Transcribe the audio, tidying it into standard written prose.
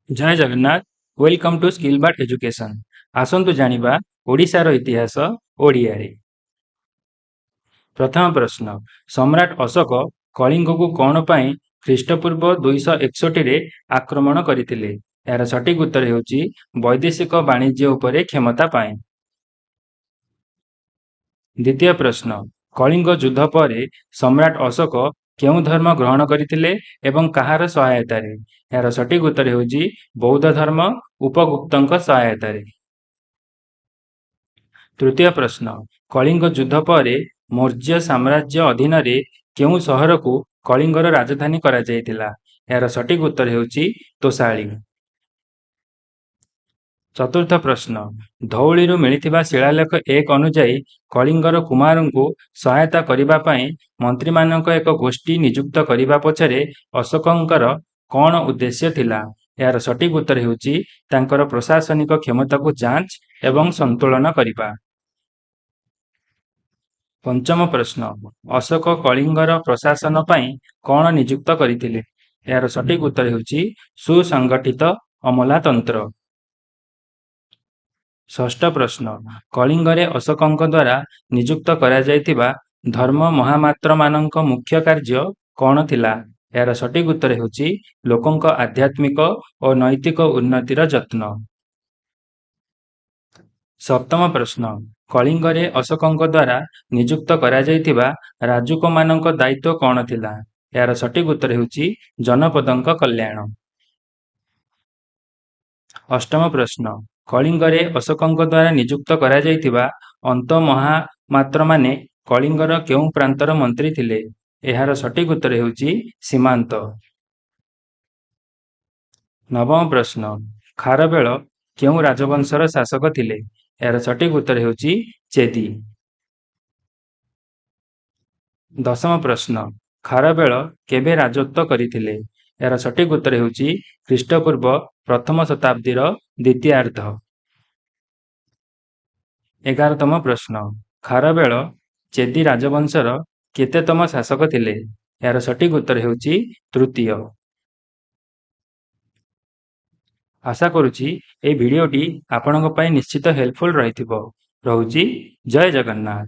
Jay Jagannath. Welcome to skill but education. ଆସନ୍ତୁ ଜାଣିବା ଓଡ଼ିଶାର ଇତିହାସ ଓଡ଼ିଆରେ। ପ୍ରଥମ ପ୍ରଶ୍ନ, ସମ୍ରାଟ ଅଶୋକ କଳିଙ୍ଗକୁ କ'ଣ ପାଇଁ ଖ୍ରୀଷ୍ଟପୂର୍ବ 261ରେ ଆକ୍ରମଣ କରିଥିଲେ? ଏହାର ସଠିକ୍ ଉତ୍ତର ହେଉଛି ବୈଦେଶିକ ବାଣିଜ୍ୟ ଉପରେ କ୍ଷମତା ପାଇଁ। ଦ୍ୱିତୀୟ ପ୍ରଶ୍ନ, କଳିଙ୍ଗ ଯୁଦ୍ଧ ପରେ ସମ୍ରାଟ ଅଶୋକ କେଉଁ ଧର୍ମ ଗ୍ରହଣ କରିଥିଲେ ଏବଂ କାହାର ସହାୟତାରେ? ଏହାର ସଠିକ୍ ଉତ୍ତର ହେଉଛି ବୌଦ୍ଧ ଧର୍ମ ଉପଗୁପ୍ତଙ୍କ ସହାୟତାରେ। ତୃତୀୟ ପ୍ରଶ୍ନ, କଳିଙ୍ଗ ଯୁଦ୍ଧ ପରେ ମୌର୍ଯ୍ୟ ସାମ୍ରାଜ୍ୟ ଅଧୀନରେ କେଉଁ ସହରକୁ କଳିଙ୍ଗର ରାଜଧାନୀ କରାଯାଇଥିଲା? ଏହାର ସଠିକ୍ ଉତ୍ତର ହେଉଛି ତୋଷାଳୀ। ଚତୁର୍ଥ ପ୍ରଶ୍ନ, ଧଉଳିରୁ ମିଳିଥିବା ଶିଳାଲେଖ 1 ଅନୁଯାୟୀ କଳିଙ୍ଗର କୁମାରଙ୍କୁ ସହାୟତା କରିବା ପାଇଁ ମନ୍ତ୍ରୀମାନଙ୍କ ଏକ ଗୋଷ୍ଠୀ ନିଯୁକ୍ତ କରିବା ପଛରେ ଅଶୋକଙ୍କର କ'ଣ ଉଦ୍ଦେଶ୍ୟ ଥିଲା? ଏହାର ସଠିକ୍ ଉତ୍ତର ହେଉଛି ତାଙ୍କର ପ୍ରଶାସନିକ କ୍ଷମତାକୁ ଯାଞ୍ଚ ଏବଂ ସନ୍ତୁଳନ କରିବା। ପଞ୍ଚମ ପ୍ରଶ୍ନ, ଅଶୋକ କଳିଙ୍ଗର ପ୍ରଶାସନ ପାଇଁ କ'ଣ ନିଯୁକ୍ତ କରିଥିଲେ? ଏହାର ସଠିକ୍ ଉତ୍ତର ହେଉଛି ସୁସଂଗଠିତ ଅମଲାତନ୍ତ୍ର। ଷଷ୍ଠ ପ୍ରଶ୍ନ, କଳିଙ୍ଗରେ ଅଶୋକଙ୍କ ଦ୍ୱାରା ନିଯୁକ୍ତ କରାଯାଇଥିବା ଧର୍ମ ମହାମାତ୍ରମାନଙ୍କ ମୁଖ୍ୟ କାର୍ଯ୍ୟ କ'ଣ ଥିଲା? ଏହାର ସଠିକ୍ ଉତ୍ତର ହେଉଛି ଲୋକଙ୍କ ଆଧ୍ୟାତ୍ମିକ ଓ ନୈତିକ ଉନ୍ନତିର ଯତ୍ନ। ସପ୍ତମ ପ୍ରଶ୍ନ, କଳିଙ୍ଗରେ ଅଶୋକଙ୍କ ଦ୍ୱାରା ନିଯୁକ୍ତ କରାଯାଇଥିବା ରାଜୁକମାନଙ୍କ ଦାୟିତ୍ୱ କ'ଣ ଥିଲା? ଏହାର ସଠିକ୍ ଉତ୍ତର ହେଉଛି ଜନପଦଙ୍କ କଲ୍ୟାଣ। ଅଷ୍ଟମ ପ୍ରଶ୍ନ, କଳିଙ୍ଗରେ ଅଶୋକଙ୍କ ଦ୍ୱାରା ନିଯୁକ୍ତ କରାଯାଇଥିବା ଅନ୍ତଃମହାମାତ୍ରମାନେ କଳିଙ୍ଗର କେଉଁ ପ୍ରାନ୍ତର ମନ୍ତ୍ରୀ ଥିଲେ? ଏହାର ସଠିକ୍ ଉତ୍ତର ହେଉଛି ସୀମାନ୍ତ। ନବମ ପ୍ରଶ୍ନ, ଖାରବେଳ କେଉଁ ରାଜବଂଶର ଶାସକ ଥିଲେ? ଏହାର ସଠିକ୍ ଉତ୍ତର ହେଉଛି ଚେଦି। ଦଶମ ପ୍ରଶ୍ନ, ଖାରବେଳ କେବେ ରାଜତ୍ୱ କରିଥିଲେ? ଏହାର ସଠିକ୍ ଉତ୍ତର ହେଉଛି ଖ୍ରୀଷ୍ଟପୂର୍ବ ପ୍ରଥମ ଶତାବ୍ଦୀର ଦ୍ୱିତୀୟାର୍ଦ୍ଧ। 11ତମ ପ୍ରଶ୍ନ, ଖାରବେଳ ଚେଦି ରାଜବଂଶର କେତେତମ ଶାସକ ଥିଲେ? ଏହାର ସଠିକ୍ ଉତ୍ତର ହେଉଛି ତୃତୀୟ। ଆଶା କରୁଛି ଏହି ଭିଡ଼ିଓଟି ଆପଣଙ୍କ ପାଇଁ ନିଶ୍ଚିତ ହେଲ୍ପଫୁଲ୍ ରହିଥିବ। ରହୁଛି। ଜୟ ଜଗନ୍ନାଥ।